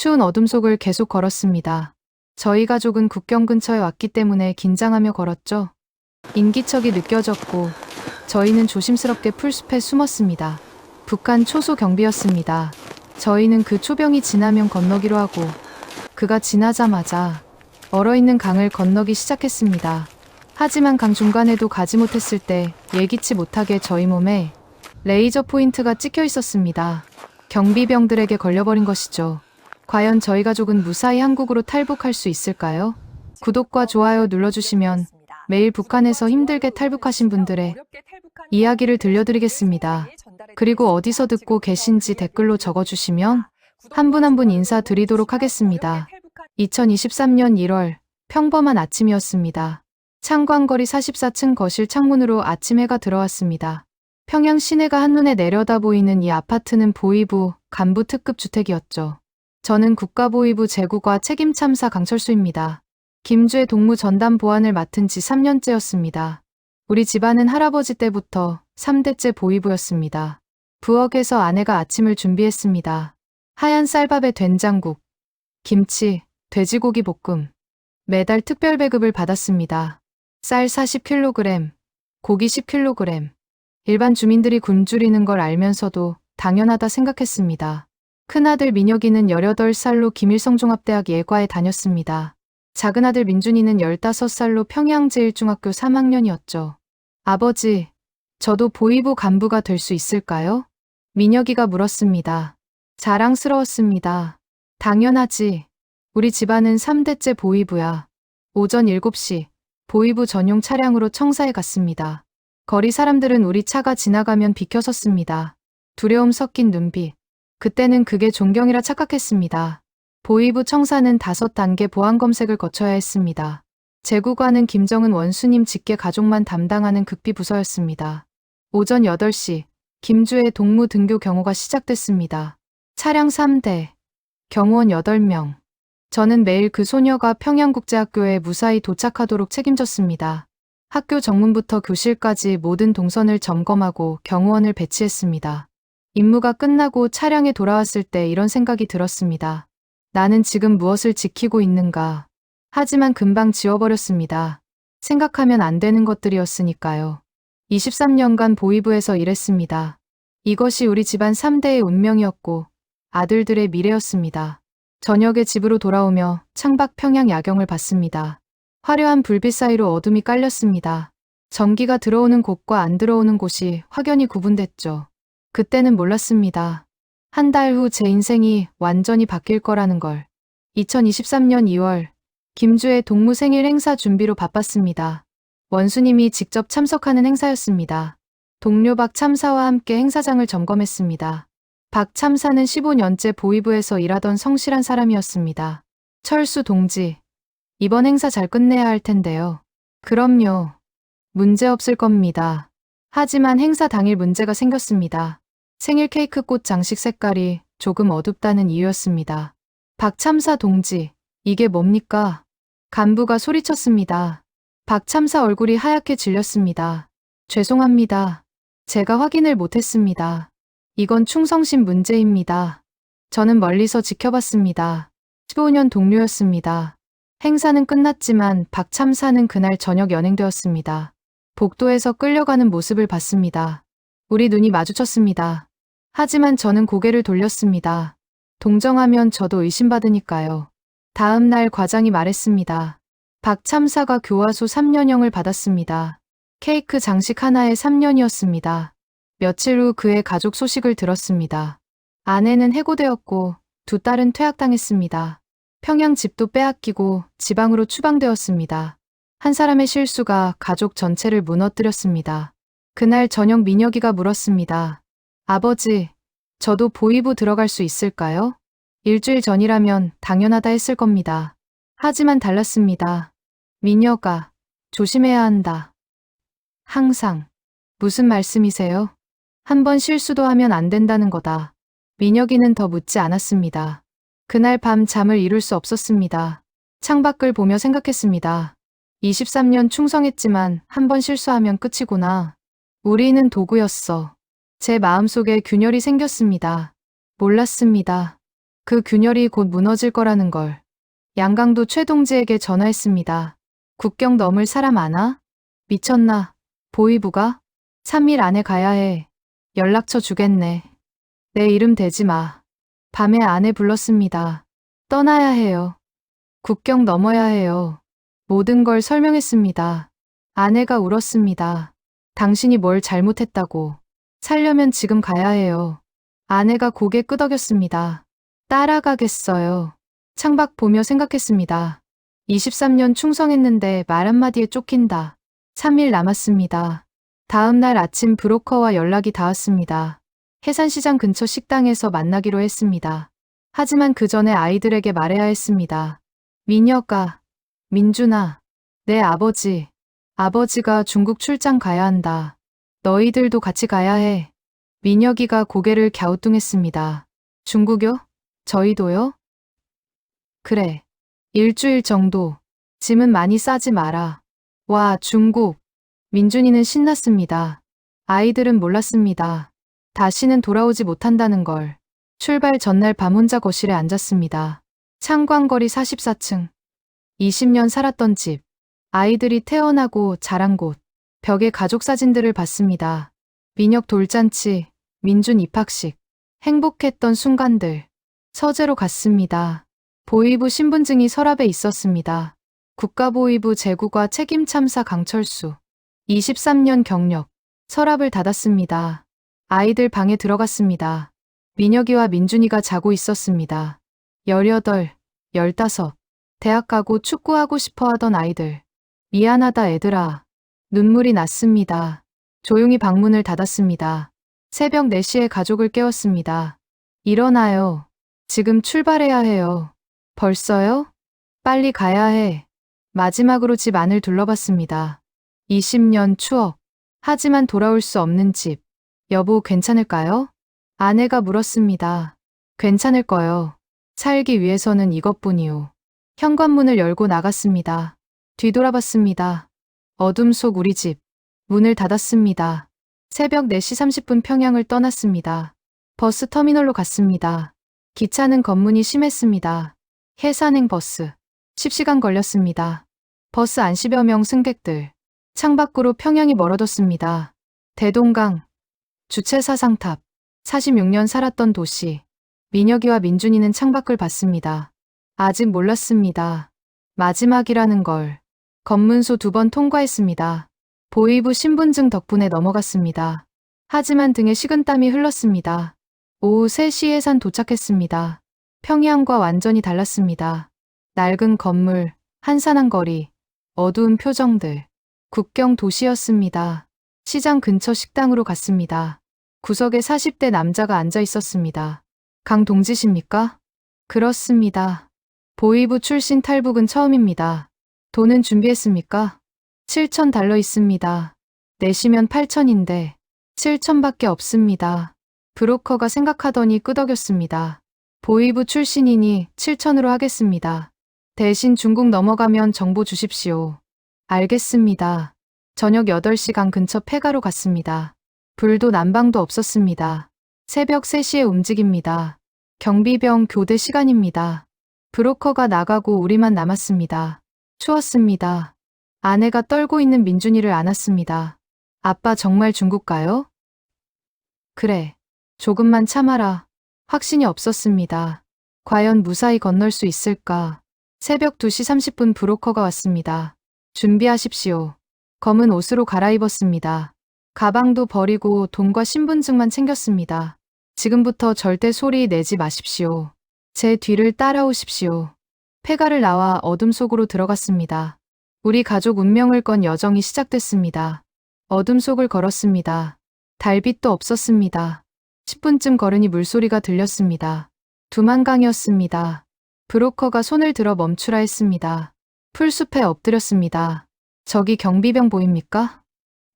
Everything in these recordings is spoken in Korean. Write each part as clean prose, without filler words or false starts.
추운 어둠 속을 계속 걸었습니다. 저희 가족은 국경 근처에 왔기 때문에 긴장하며 걸었죠. 인기척이 느껴졌고 저희는 조심스럽게 풀숲에 숨었습니다. 북한 초소 경비였습니다. 저희는 그 초병이 지나면 건너기로 하고 그가 지나자마자 얼어있는 강을 건너기 시작했습니다. 하지만 강 중간에도 가지 못했을 때 예기치 못하게 저희 몸에 레이저 포인트가 찍혀 있었습니다. 경비병들에게 걸려버린 것이죠. 과연 저희 가족은 무사히 한국으로 탈북할 수 있을까요? 구독과 좋아요 눌러주시면 매일 북한에서 힘들게 탈북하신 분들의 이야기를 들려드리겠습니다. 그리고 어디서 듣고 계신지 댓글로 적어주시면 한 분 한 분 인사드리도록 하겠습니다. 2023년 1월 평범한 아침이었습니다. 창광거리 44층 거실 창문으로 아침 해가 들어왔습니다. 평양 시내가 한눈에 내려다 보이는 이 아파트는 보위부 간부 특급 주택이었죠. 저는 국가보위부 제구과 책임참사 강철수입니다. 김주의 동무 전담 보안을 맡은 지 3년째였습니다. 우리 집안은 할아버지 때부터 3대째 보위부였습니다. 부엌에서 아내가 아침을 준비했습니다. 하얀 쌀밥에 된장국, 김치, 돼지고기 볶음. 매달 특별 배급을 받았습니다. 쌀 40kg, 고기 10kg. 일반 주민들이 굶주리는 걸 알면서도 당연하다 생각했습니다. 큰아들 민혁이는 18살로 김일성종합대학 예과에 다녔습니다. 작은아들 민준이는 15살로 평양제일중학교 3학년이었죠. 아버지, 저도 보위부 간부가 될 수 있을까요? 민혁이가 물었습니다. 자랑스러웠습니다. 당연하지. 우리 집안은 3대째 보위부야. 오전 7시 보위부 전용 차량으로 청사에 갔습니다. 거리 사람들은 우리 차가 지나가면 비켜섰습니다. 두려움 섞인 눈빛. 그때는 그게 존경이라 착각했습니다. 보위부 청사는 5단계 보안 검색을 거쳐야 했습니다. 제구관은 김정은 원수님 직계 가족만 담당하는 극비부서였습니다. 오전 8시 김주의 동무 등교 경호가 시작됐습니다. 차량 3대, 경호원 8명. 저는 매일 그 소녀가 평양국제학교에 무사히 도착하도록 책임졌습니다. 학교 정문부터 교실까지 모든 동선을 점검하고 경호원을 배치했습니다. 임무가 끝나고 차량에 돌아왔을 때 이런 생각이 들었습니다. 나는 지금 무엇을 지키고 있는가? 하지만 금방 지워버렸습니다. 생각하면 안 되는 것들이었으니까요. 23년간 보위부에서 일했습니다. 이것이 우리 집안 3대의 운명이었고 아들들의 미래였습니다. 저녁에 집으로 돌아오며 창밖 평양 야경을 봤습니다. 화려한 불빛 사이로 어둠이 깔렸습니다. 전기가 들어오는 곳과 안 들어오는 곳이 확연히 구분됐죠. 그때는 몰랐습니다. 한 달 후 제 인생이 완전히 바뀔 거라는 걸. 2023년 2월, 김주의 동무 생일 행사 준비로 바빴습니다. 원수님이 직접 참석하는 행사였습니다. 동료 박 참사와 함께 행사장을 점검했습니다. 박 참사는 15년째 보위부에서 일하던 성실한 사람이었습니다. 철수 동지, 이번 행사 잘 끝내야 할 텐데요. 그럼요. 문제 없을 겁니다. 하지만 행사 당일 문제가 생겼습니다. 생일 케이크 꽃 장식 색깔이 조금 어둡다는 이유였습니다. 박 참사 동지, 이게 뭡니까? 간부가 소리쳤습니다. 박 참사 얼굴이 하얗게 질렸습니다. 죄송합니다. 제가 확인을 못했습니다. 이건 충성심 문제입니다. 저는 멀리서 지켜봤습니다. 15년 동료였습니다. 행사는 끝났지만 박 참사는 그날 저녁 연행되었습니다. 복도에서 끌려가는 모습을 봤습니다. 우리 눈이 마주쳤습니다. 하지만 저는 고개를 돌렸습니다. 동정하면 저도 의심받으니까요. 다음 날 과장이 말했습니다. 박 참사가 교화소 3년형을 받았습니다. 케이크 장식 하나에 3년이었습니다. 며칠 후 그의 가족 소식을 들었습니다. 아내는 해고되었고 두 딸은 퇴학당했습니다. 평양 집도 빼앗기고 지방으로 추방되었습니다. 한 사람의 실수가 가족 전체를 무너뜨렸습니다. 그날 저녁 민혁이가 물었습니다. 아버지, 저도 보위부 들어갈 수 있을까요? 일주일 전이라면 당연하다 했을 겁니다. 하지만 달랐습니다. 민혁아, 조심해야 한다. 항상. 무슨 말씀이세요? 한 번 실수도 하면 안 된다는 거다. 민혁이는 더 묻지 않았습니다. 그날 밤 잠을 이룰 수 없었습니다. 창밖을 보며 생각했습니다. 23년 충성했지만 한 번 실수하면 끝이구나. 우리는 도구였어. 제 마음속에 균열이 생겼습니다. 몰랐습니다. 그 균열이 곧 무너질 거라는 걸. 양강도 최동지에게 전화했습니다. 국경 넘을 사람 아나? 미쳤나? 보위부가? 3일 안에 가야 해. 연락처 주겠네. 내 이름 대지 마. 밤에 아내 불렀습니다. 떠나야 해요. 국경 넘어야 해요. 모든 걸 설명했습니다. 아내가 울었습니다. 당신이 뭘 잘못했다고. 살려면 지금 가야 해요. 아내가 고개 끄덕였습니다. 따라가겠어요. 창밖 보며 생각했습니다. 23년 충성했는데 말 한마디에 쫓긴다. 3일 남았습니다. 다음 날 아침 브로커와 연락이 닿았습니다. 해산시장 근처 식당에서 만나기로 했습니다. 하지만 그 전에 아이들에게 말해야 했습니다. 민혁아, 민준아, 내 아버지가 중국 출장 가야 한다. 너희들도 같이 가야 해. 민혁이가 고개를 갸우뚱했습니다. 중국요? 저희도요? 그래. 일주일 정도. 짐은 많이 싸지 마라. 와, 중국. 민준이는 신났습니다. 아이들은 몰랐습니다. 다시는 돌아오지 못한다는 걸. 출발 전날 밤 혼자 거실에 앉았습니다. 창광거리 44층. 20년 살았던 집. 아이들이 태어나고 자란 곳. 벽에 가족 사진들을 봤습니다. 민혁 돌잔치, 민준 입학식. 행복했던 순간들. 서재로 갔습니다. 보위부 신분증이 서랍에 있었습니다. 국가보위부 제국과 책임참사 강철수. 23년 경력. 서랍을 닫았습니다. 아이들 방에 들어갔습니다. 민혁이와 민준이가 자고 있었습니다. 18, 15. 대학 가고 축구하고 싶어 하던 아이들. 미안하다 애들아. 눈물이 났습니다. 조용히 방문을 닫았습니다. 새벽 4시에 가족을 깨웠습니다. 일어나요. 지금 출발해야 해요. 벌써요? 빨리 가야 해. 마지막으로 집 안을 둘러봤습니다. 20년 추억. 하지만 돌아올 수 없는 집. 여보, 괜찮을까요? 아내가 물었습니다. 괜찮을 거요. 살기 위해서는 이것뿐이요. 현관문을 열고 나갔습니다. 뒤돌아봤습니다. 어둠 속 우리 집. 문을 닫았습니다. 새벽 4시 30분 평양을 떠났습니다. 버스 터미널로 갔습니다. 기차는 검문이 심했습니다. 해산행 버스. 10시간 걸렸습니다. 버스 안 10여 명 승객들. 창밖으로 평양이 멀어졌습니다. 대동강. 주체사상탑. 46년 살았던 도시. 민혁이와 민준이는 창밖을 봤습니다. 아직 몰랐습니다. 마지막이라는 걸. 검문소 2번 통과했습니다. 보위부 신분증 덕분에 넘어갔습니다. 하지만 등에 식은땀이 흘렀습니다. 오후 3시 해산 도착했습니다. 평양과 완전히 달랐습니다. 낡은 건물, 한산한 거리, 어두운 표정들. 국경 도시였습니다. 시장 근처 식당으로 갔습니다. 구석에 40대 남자가 앉아 있었습니다. 강동지십니까? 그렇습니다. 보위부 출신 탈북은 처음입니다. 돈은 준비했습니까? 7,000달러 있습니다. 내시면 8,000인데 7,000밖에 없습니다. 브로커가 생각하더니 끄덕였습니다. 보위부 출신이니 7,000으로 하겠습니다. 대신 중국 넘어가면 정보 주십시오. 알겠습니다. 저녁 8시간 근처 폐가로 갔습니다. 불도 난방도 없었습니다. 새벽 3시에 움직입니다. 경비병 교대 시간입니다. 브로커가 나가고 우리만 남았습니다. 추웠습니다. 아내가 떨고 있는 민준이를 안았습니다. 아빠 정말 중국 가요? 그래. 조금만 참아라. 확신이 없었습니다. 과연 무사히 건널 수 있을까? 새벽 2시 30분 브로커가 왔습니다. 준비하십시오. 검은 옷으로 갈아입었습니다. 가방도 버리고 돈과 신분증만 챙겼습니다. 지금부터 절대 소리 내지 마십시오. 제 뒤를 따라오십시오. 폐가를 나와 어둠 속으로 들어갔습니다. 우리 가족 운명을 건 여정이 시작됐습니다. 어둠 속을 걸었습니다. 달빛도 없었습니다. 10분쯤 걸으니 물소리가 들렸습니다. 두만강이었습니다. 브로커가 손을 들어 멈추라 했습니다. 풀숲에 엎드렸습니다. 저기 경비병 보입니까?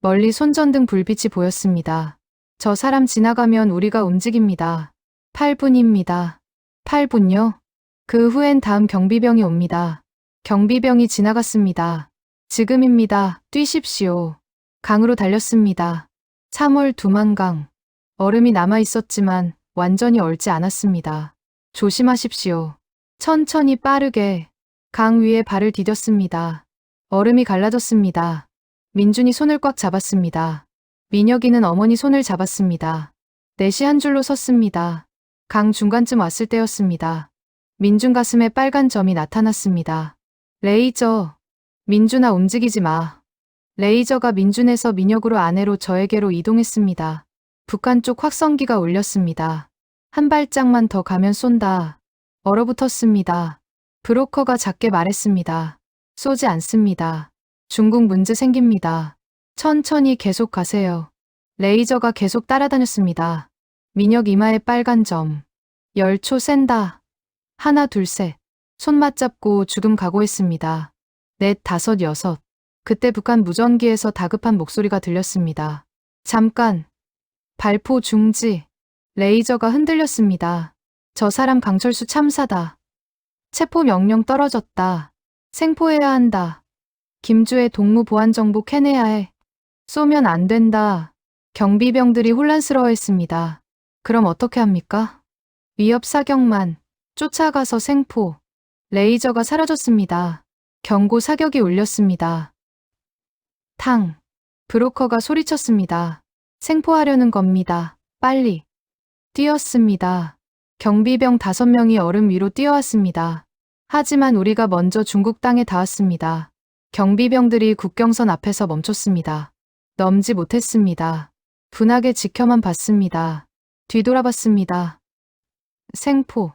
멀리 손전등 불빛이 보였습니다. 저 사람 지나가면 우리가 움직입니다. 8분입니다. 8분요? 그 후엔 다음 경비병이 옵니다. 경비병이 지나갔습니다. 지금입니다. 뛰십시오. 강으로 달렸습니다. 3월 두만강. 얼음이 남아 있었지만 완전히 얼지 않았습니다. 조심하십시오. 천천히 빠르게 강 위에 발을 디뎠습니다. 얼음이 갈라졌습니다. 민준이 손을 꽉 잡았습니다. 민혁이는 어머니 손을 잡았습니다. 넷이 한 줄로 섰습니다. 강 중간쯤 왔을 때였습니다. 민준 가슴에 빨간 점이 나타났습니다. 레이저. 민준아 움직이지 마. 레이저가 민준에서 민혁으로 아내로 저에게로 이동했습니다. 북한 쪽 확성기가 울렸습니다. 한 발짝만 더 가면 쏜다. 얼어붙었습니다. 브로커가 작게 말했습니다. 쏘지 않습니다. 중국 문제 생깁니다. 천천히 계속 가세요. 레이저가 계속 따라다녔습니다. 민혁 이마에 빨간 점. 열초 센다. 하나 둘 셋. 손 맞잡고 죽음 각오했습니다. 넷 다섯 여섯. 그때 북한 무전기에서 다급한 목소리가 들렸습니다. 잠깐. 발포 중지. 레이저가 흔들렸습니다. 저 사람 강철수 참사다. 체포 명령 떨어졌다. 생포해야 한다. 김주의 동무 보안 정보 캐내야 해. 쏘면 안 된다. 경비병들이 혼란스러워했습니다. 그럼 어떻게 합니까? 위협 사격만. 쫓아가서 생포. 레이저가 사라졌습니다. 경고 사격이 울렸습니다. 탕. 브로커가 소리쳤습니다. 생포하려는 겁니다. 빨리. 뛰었습니다. 경비병 5명이 얼음 위로 뛰어왔습니다. 하지만 우리가 먼저 중국 땅에 닿았습니다. 경비병들이 국경선 앞에서 멈췄습니다. 넘지 못했습니다. 분하게 지켜만 봤습니다. 뒤돌아봤습니다. 생포.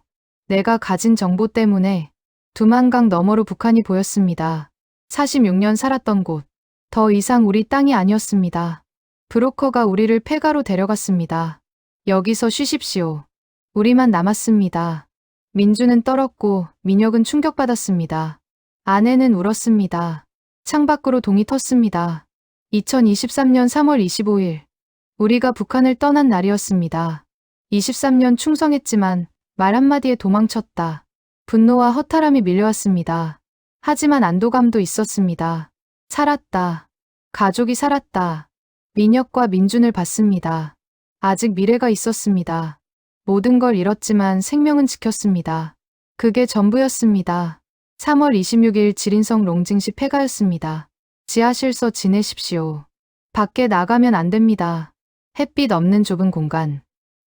내가 가진 정보 때문에 두만강 너머로 북한이 보였습니다. 46년 살았던 곳. 더 이상 우리 땅이 아니었습니다. 브로커가 우리를 폐가로 데려갔습니다. 여기서 쉬십시오. 우리만 남았습니다. 민주는 떨었고 민혁은 충격받았습니다. 아내는 울었습니다. 창밖으로 동이 텄습니다. 2023년 3월 25일. 우리가 북한을 떠난 날이었습니다. 23년 충성했지만 말 한마디에 도망쳤다. 분노와 허탈함이 밀려왔습니다. 하지만 안도감도 있었습니다. 살았다. 가족이 살았다. 민혁과 민준을 봤습니다. 아직 미래가 있었습니다. 모든 걸 잃었지만 생명은 지켰습니다. 그게 전부였습니다. 3월 26일 지린성 롱징시 폐가였습니다. 지하실서 지내십시오. 밖에 나가면 안 됩니다. 햇빛 없는 좁은 공간.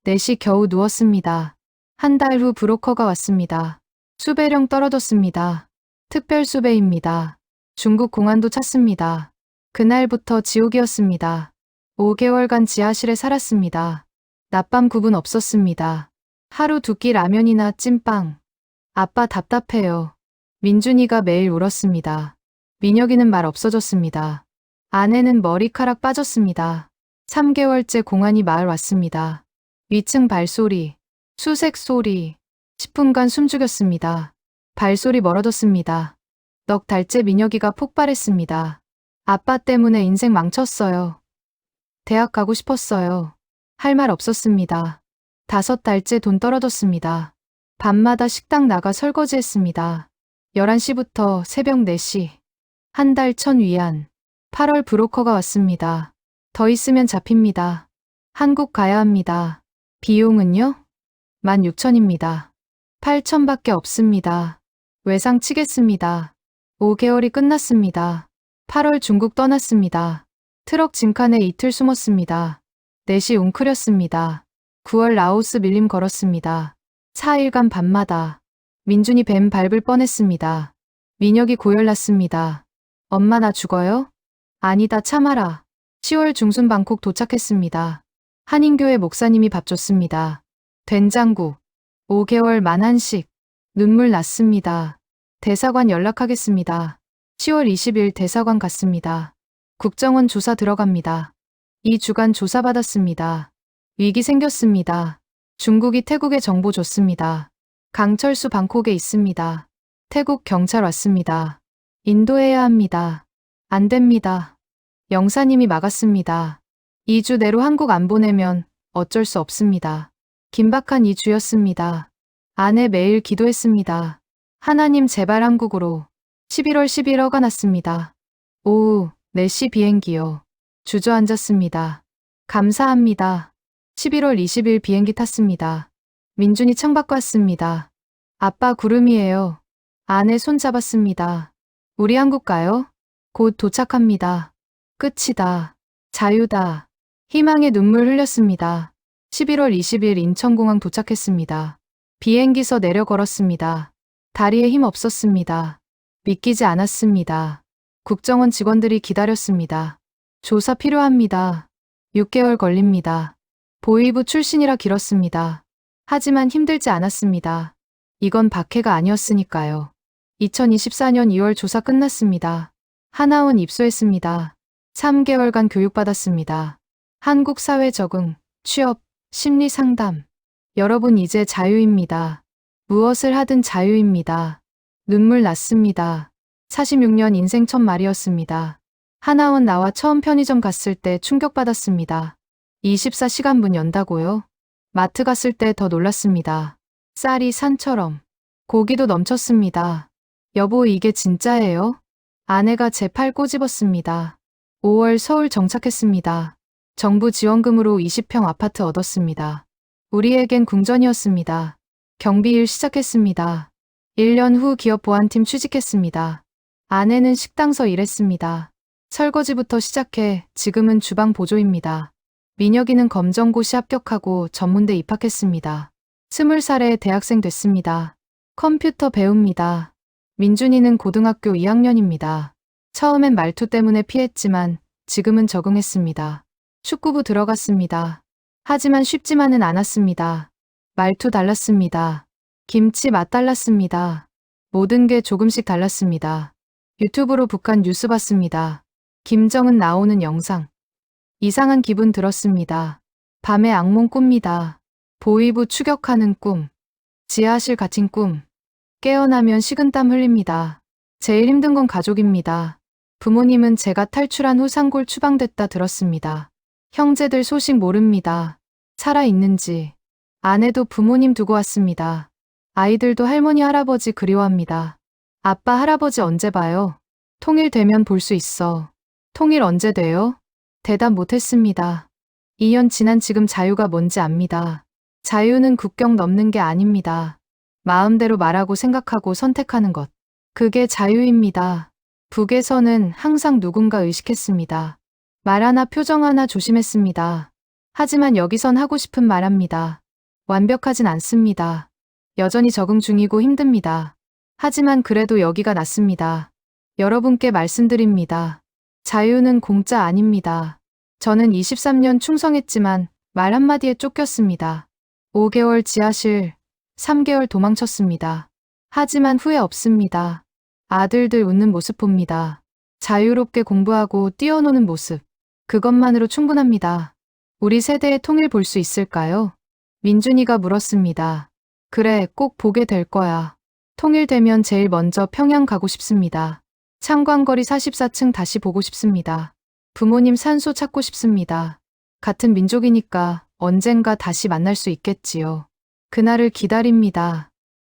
넷이 겨우 누웠습니다. 한 달 후 브로커가 왔습니다. 수배령 떨어졌습니다. 특별 수배입니다. 중국 공안도 찾습니다. 그날부터 지옥이었습니다. 5개월간 지하실에 살았습니다. 낮밤 구분 없었습니다. 하루 두 끼 라면이나 찐빵. 아빠 답답해요. 민준이가 매일 울었습니다. 민혁이는 말 없어졌습니다. 아내는 머리카락 빠졌습니다. 3개월째 공안이 마을 왔습니다. 위층 발소리, 수색 소리, 10분간 숨죽였습니다. 발소리 멀어졌습니다. 넉 달째 민혁이가 폭발했습니다. 아빠 때문에 인생 망쳤어요. 대학 가고 싶었어요. 할 말 없었습니다. 5달째 돈 떨어졌습니다. 밤마다 식당 나가 설거지했습니다. 11시부터 새벽 4시. 한 달 1,000위안. 8월 브로커가 왔습니다. 더 있으면 잡힙니다. 한국 가야 합니다. 비용은요? 16,000입니다. 8,000밖에 없습니다. 외상 치겠습니다. 5개월이 끝났습니다. 8월 중국 떠났습니다. 트럭 짐칸에 이틀 숨었습니다. 4시 웅크렸습니다. 9월 라오스 밀림 걸었습니다. 4일간 밤마다. 민준이 뱀 밟을 뻔했습니다. 민혁이 고열났습니다. 엄마 나 죽어요? 아니다 참아라. 10월 중순 방콕 도착했습니다. 한인교회 목사님이 밥 줬습니다. 된장국. 5개월 만한식. 눈물 났습니다. 대사관 연락하겠습니다. 10월 20일 대사관 갔습니다. 국정원 조사 들어갑니다. 2주간 조사받았습니다. 위기 생겼습니다. 중국이 태국에 정보 줬습니다. 강철수 방콕에 있습니다. 태국 경찰 왔습니다. 인도해야 합니다. 안 됩니다. 영사님이 막았습니다. 2주 내로 한국 안 보내면 어쩔 수 없습니다. 긴박한 2주였습니다. 아내 매일 기도했습니다. 하나님 제발 한국으로. 11월 10일 허가 났습니다. 오후 4시 비행기요. 주저앉았습니다. 감사합니다. 11월 20일 비행기 탔습니다. 민준이 창밖 왔습니다. 아빠 구름이에요. 아내 손 잡았습니다. 우리 한국 가요? 곧 도착합니다. 끝이다. 자유다. 희망의 눈물 흘렸습니다. 11월 20일 인천공항 도착했습니다. 비행기서 내려 걸었습니다. 다리에 힘 없었습니다. 믿기지 않았습니다. 국정원 직원들이 기다렸습니다. 조사 필요합니다. 6개월 걸립니다. 보위부 출신이라 길었습니다. 하지만 힘들지 않았습니다. 이건 박해가 아니었으니까요. 2024년 2월 조사 끝났습니다. 하나원 입소했습니다. 3개월간 교육받았습니다. 한국 사회 적응, 취업, 심리 상담. 여러분 이제 자유입니다. 무엇을 하든 자유입니다. 눈물 났습니다. 46년 인생 첫 말이었습니다. 하나원 나와 처음 편의점 갔을 때 충격받았습니다. 24시간 문 연다고요? 마트 갔을 때 더 놀랐습니다. 쌀이 산처럼. 고기도 넘쳤습니다. 여보 이게 진짜예요? 아내가 제 팔 꼬집었습니다. 5월 서울 정착했습니다. 정부 지원금으로 20평 아파트 얻었습니다. 우리에겐 궁전이었습니다. 경비일 시작했습니다. 1년 후 기업 보안팀 취직했습니다. 아내는 식당서 일했습니다. 설거지부터 시작해 지금은 주방 보조입니다. 민혁이는 검정고시 합격하고 전문대 입학했습니다. 20살에 대학생 됐습니다. 컴퓨터 배웁니다. 민준이는 고등학교 2학년입니다. 처음엔 말투 때문에 피했지만 지금은 적응했습니다. 축구부 들어갔습니다. 하지만 쉽지만은 않았습니다. 말투 달랐습니다. 김치 맛 달랐습니다. 모든 게 조금씩 달랐습니다. 유튜브로 북한 뉴스 봤습니다. 김정은 나오는 영상. 이상한 기분 들었습니다. 밤에 악몽 꿉니다. 보위부 추격하는 꿈. 지하실 갇힌 꿈. 깨어나면 식은땀 흘립니다. 제일 힘든 건 가족입니다. 부모님은 제가 탈출한 후 산골 추방됐다 들었습니다. 형제들 소식 모릅니다. 살아있는지. 아내도 부모님 두고 왔습니다. 아이들도 할머니 할아버지 그리워합니다. 아빠 할아버지 언제 봐요? 통일되면 볼 수 있어. 통일 언제 돼요? 대답 못했습니다. 2년 지난 지금 자유가 뭔지 압니다. 자유는 국경 넘는 게 아닙니다. 마음대로 말하고 생각하고 선택하는 것. 그게 자유입니다. 북에서는 항상 누군가 의식했습니다. 말 하나 표정 하나 조심했습니다. 하지만 여기선 하고 싶은 말 합니다. 완벽하진 않습니다. 여전히 적응 중이고 힘듭니다. 하지만 그래도 여기가 낫습니다. 여러분께 말씀드립니다. 자유는 공짜 아닙니다. 저는 23년 충성했지만 말 한마디에 쫓겼습니다. 5개월 지하실, 3개월 도망쳤습니다. 하지만 후회 없습니다. 아들들 웃는 모습 봅니다. 자유롭게 공부하고 뛰어노는 모습. 그것만으로 충분합니다. 우리 세대의 통일 볼 수 있을까요? 민준이가 물었습니다. 그래, 꼭 보게 될 거야. 통일되면 제일 먼저 평양 가고 싶습니다. 창광거리 44층 다시 보고 싶습니다. 부모님 산소 찾고 싶습니다. 같은 민족이니까 언젠가 다시 만날 수 있겠지요. 그날을 기다립니다.